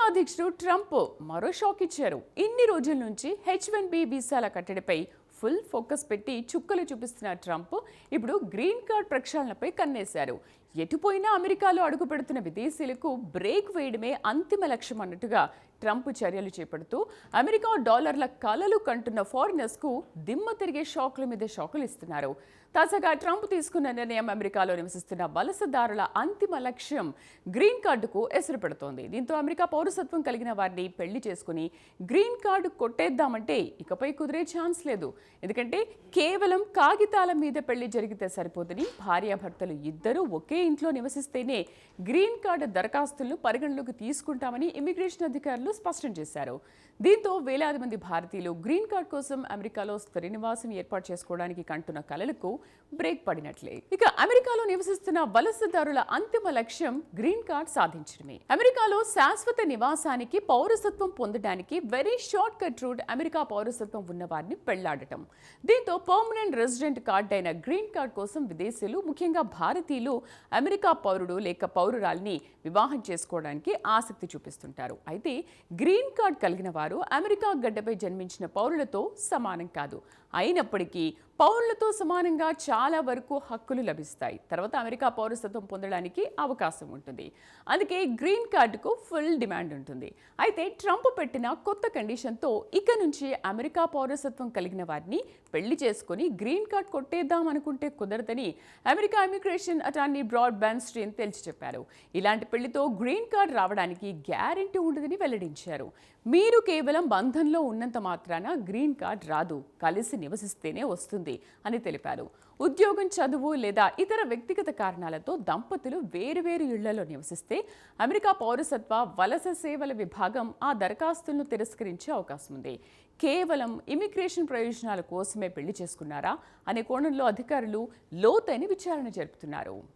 అధ్యక్షుడు ట్రంప్ మరో షాక్ ఇచ్చారు. ఇన్ని రోజుల నుంచి H1B వీసాల కట్టడిపై ఫుల్ ఫోకస్ పెట్టి చుక్కలు చూపిస్తున్న ట్రంప్ ఇప్పుడు గ్రీన్ కార్డ్ ప్రక్షాళనపై కన్నేశారు. ఎటుపోయినా అమెరికాలో అడుగు పెడుతున్న విదేశీయులకు బ్రేక్ వేయడమే అంతిమ లక్ష్యం అన్నట్టుగా ట్రంప్ చర్యలు చేపడుతూ అమెరికా డాలర్ల కలలు కంటున్న ఫారినర్స్కు దిమ్మ తిరిగే షాకుల మీద షాకులు ఇస్తున్నారు. తాజాగా ట్రంప్ తీసుకున్న నిర్ణయం అమెరికాలో నివసిస్తున్న వలసదారుల అంతిమ లక్ష్యం గ్రీన్ కార్డుకు ఎసురు పెడుతోంది. దీంతో అమెరికా పౌరసత్వం కలిగిన వారిని పెళ్లి చేసుకుని గ్రీన్ కార్డు కొట్టేద్దామంటే ఇకపై కుదిరే ఛాన్స్ లేదు. ఎందుకంటే కేవలం కాగితాల మీద పెళ్లి జరిగితే సరిపోదని భార్యాభర్తలు ఇద్దరూ ఒకే ఇంట్లో నివసిస్తేనే గ్రీన్ కార్డు దరఖాస్తులను పరిగణలోకి తీసుకుంటామని ఇమిగ్రేషన్ అధికారులు స్పష్టం చేశారు. దీంతో వేలాది మంది భారతీయులు గ్రీన్ కార్డ్ కోసం అమెరికాలో స్థిర నివాసం ఏర్పాటు చేసుకోవడానికి కంటున్న కలలకు బ్రేక్ పడినట్లే. ఇక అమెరికాలో నివసిస్తున్న వలసదారుల అంతిమ లక్ష్యం గ్రీన్ కార్డ్ సాధించడమే. అమెరికాలో శాశ్వత నివాసానికి పౌరసత్వం పొందడానికి very short cut route America పౌరసత్వం ఉన్న వారిని పెళ్లాడటం. దీంతో పర్మనెంట్ రెసిడెంట్ కార్డ్ అయిన గ్రీన్ కార్డ్ కోసం విదేశీయులు, ముఖ్యంగా భారతీయులు అమెరికా పౌరుడు లేక పౌరురాల్ని వివాహం చేసుకోవడానికి ఆసక్తి చూపిస్తుంటారు. అయితే గ్రీన్ కార్డ్ కలిగిన వారు అమెరికా గడ్డపై జన్మించిన పౌరులతో సమానం కాదు. అయినప్పటికీ పౌరులతో సమానంగా చాలా వరకు హక్కులు లభిస్తాయి. తర్వాత అమెరికా పౌరసత్వం పొందడానికి అవకాశం ఉంటుంది. అందుకే గ్రీన్ కార్డుకు ఫుల్ డిమాండ్ ఉంటుంది. అయితే ట్రంప్ పెట్టిన కొత్త కండిషన్తో ఇక నుంచి అమెరికా పౌరసత్వం కలిగిన వారిని పెళ్లి చేసుకుని గ్రీన్ కార్డ్ కొట్టేద్దాం అనుకుంటే కుదరదని అమెరికా ఇమిగ్రేషన్ అటార్నీ బ్రాడ్ బెన్స్టీన్ తేల్చి చెప్పారు. ఇలాంటి పెళ్లితో గ్రీన్ కార్డ్ రావడానికి గ్యారెంటీ ఉండదని వెల్లడించారు. మీరు కేవలం బంధంలో ఉన్నంత మాత్రాన గ్రీన్ కార్డ్ రాదు, కలిసి నివసిస్తేనే వస్తుంది అని తెలిపారు. ఉద్యోగం, చదువు లేదా ఇతర వ్యక్తిగత కారణాలతో దంపతులు వేరువేరు ఇళ్లలో నివసిస్తే అమెరికా పౌరసత్వ వలస సేవల విభాగం ఆ దరఖాస్తులను తిరస్కరించే అవకాశం ఉంది. కేవలం ఇమిగ్రేషన్ ప్రయోజనాల కోసమే పెళ్లి చేసుకున్నారా అనే కోణంలో అధికారులు లోతైన విచారణ జరుపుతున్నారు.